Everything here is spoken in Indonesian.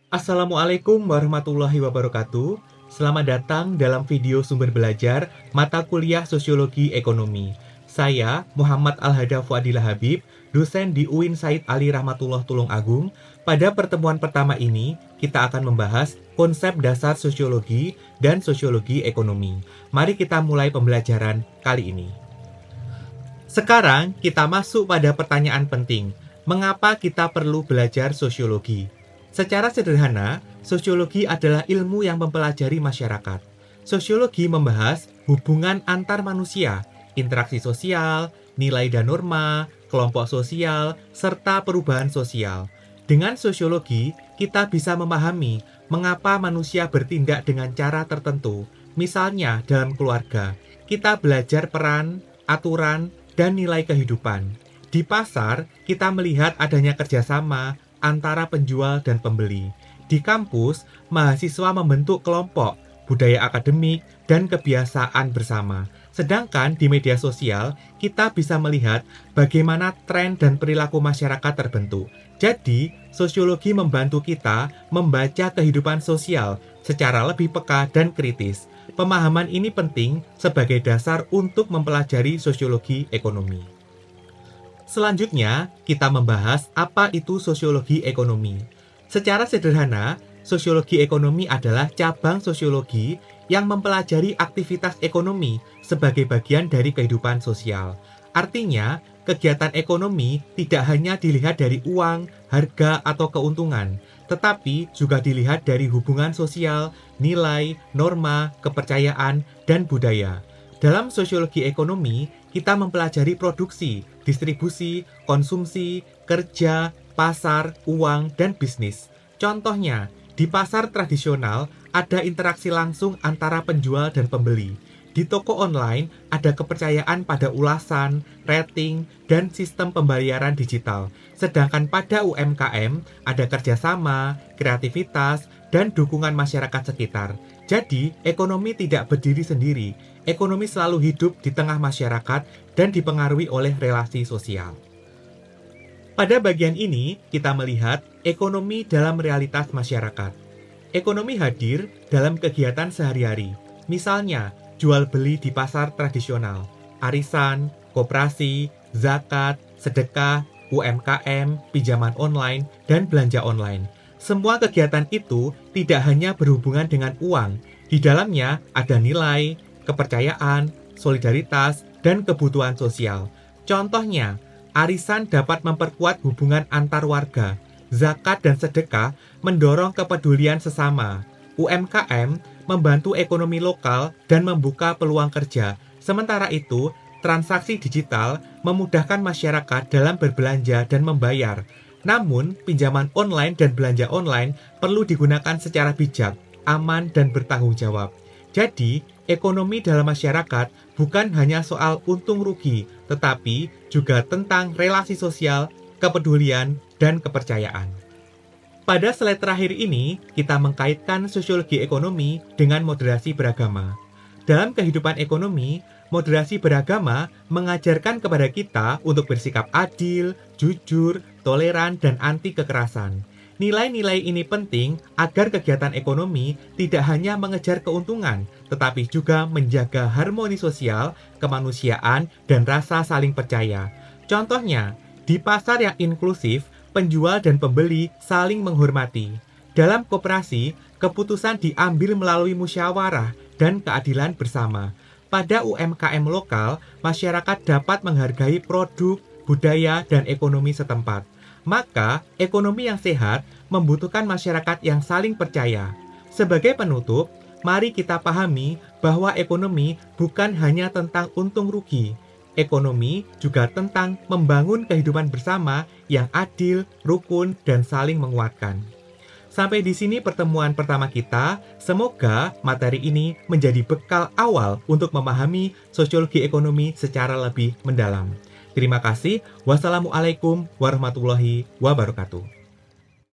Assalamualaikum warahmatullahi wabarakatuh. Selamat datang dalam video sumber belajar mata kuliah Sosiologi Ekonomi. Saya Muhammad Al-Hada Fuadillah Habib, dosen di UIN Said Ali Rahmatullah Tulungagung. Pada pertemuan pertama ini, kita akan membahas konsep dasar sosiologi dan sosiologi ekonomi. Mari kita mulai pembelajaran kali ini. Sekarang kita masuk pada pertanyaan penting. Mengapa kita perlu belajar sosiologi? Secara sederhana, sosiologi adalah ilmu yang mempelajari masyarakat. Sosiologi membahas hubungan antar manusia, interaksi sosial, nilai dan norma, kelompok sosial, serta perubahan sosial. Dengan sosiologi, kita bisa memahami mengapa manusia bertindak dengan cara tertentu. Misalnya dalam keluarga, kita belajar peran, aturan, dan nilai kehidupan. Di pasar, kita melihat adanya kerjasama antara penjual dan pembeli. Di kampus, mahasiswa membentuk kelompok, budaya akademik, dan kebiasaan bersama. Sedangkan di media sosial, kita bisa melihat bagaimana tren dan perilaku masyarakat terbentuk. Jadi, sosiologi membantu kita membaca kehidupan sosial secara lebih peka dan kritis. Pemahaman ini penting sebagai dasar untuk mempelajari sosiologi ekonomi. Selanjutnya, kita membahas apa itu sosiologi ekonomi. Secara sederhana, sosiologi ekonomi adalah cabang sosiologi yang mempelajari aktivitas ekonomi sebagai bagian dari kehidupan sosial. Artinya, kegiatan ekonomi tidak hanya dilihat dari uang, harga, atau keuntungan, tetapi juga dilihat dari hubungan sosial, nilai, norma, kepercayaan, dan budaya. Dalam sosiologi ekonomi, kita mempelajari produksi, distribusi, konsumsi, kerja, pasar, uang, dan bisnis. Contohnya, di pasar tradisional ada interaksi langsung antara penjual dan pembeli. Di toko online ada kepercayaan pada ulasan, rating, dan sistem pembayaran digital. Sedangkan pada UMKM ada kerjasama, kreativitas, dan dukungan masyarakat sekitar. Jadi, ekonomi tidak berdiri sendiri. Ekonomi selalu hidup di tengah masyarakat dan dipengaruhi oleh relasi sosial. Pada bagian ini, kita melihat ekonomi dalam realitas masyarakat. Ekonomi hadir dalam kegiatan sehari-hari. Misalnya, jual beli di pasar tradisional, arisan, koperasi, zakat, sedekah, UMKM, pinjaman online, dan belanja online. Semua kegiatan itu tidak hanya berhubungan dengan uang. Di dalamnya ada nilai, kepercayaan, solidaritas, dan kebutuhan sosial. Contohnya, arisan dapat memperkuat hubungan antar warga. Zakat dan sedekah mendorong kepedulian sesama. UMKM membantu ekonomi lokal dan membuka peluang kerja. Sementara itu, transaksi digital memudahkan masyarakat dalam berbelanja dan membayar. Namun, pinjaman online dan belanja online perlu digunakan secara bijak, aman, dan bertanggung jawab. Jadi, ekonomi dalam masyarakat bukan hanya soal untung rugi, tetapi juga tentang relasi sosial, kepedulian, dan kepercayaan. Pada slide terakhir ini, kita mengkaitkan sosiologi ekonomi dengan moderasi beragama. Dalam kehidupan ekonomi, moderasi beragama mengajarkan kepada kita untuk bersikap adil, jujur, toleran, dan anti kekerasan. Nilai-nilai ini penting agar kegiatan ekonomi tidak hanya mengejar keuntungan, tetapi juga menjaga harmoni sosial, kemanusiaan, dan rasa saling percaya. Contohnya, di pasar yang inklusif, penjual dan pembeli saling menghormati. Dalam koperasi, keputusan diambil melalui musyawarah dan keadilan bersama. Pada UMKM lokal, masyarakat dapat menghargai produk, budaya, dan ekonomi setempat. Maka, ekonomi yang sehat membutuhkan masyarakat yang saling percaya. Sebagai penutup, mari kita pahami bahwa ekonomi bukan hanya tentang untung rugi. Ekonomi juga tentang membangun kehidupan bersama yang adil, rukun, dan saling menguatkan. Sampai di sini pertemuan pertama kita. Semoga materi ini menjadi bekal awal untuk memahami sosiologi ekonomi secara lebih mendalam. Terima kasih. Wassalamualaikum warahmatullahi wabarakatuh.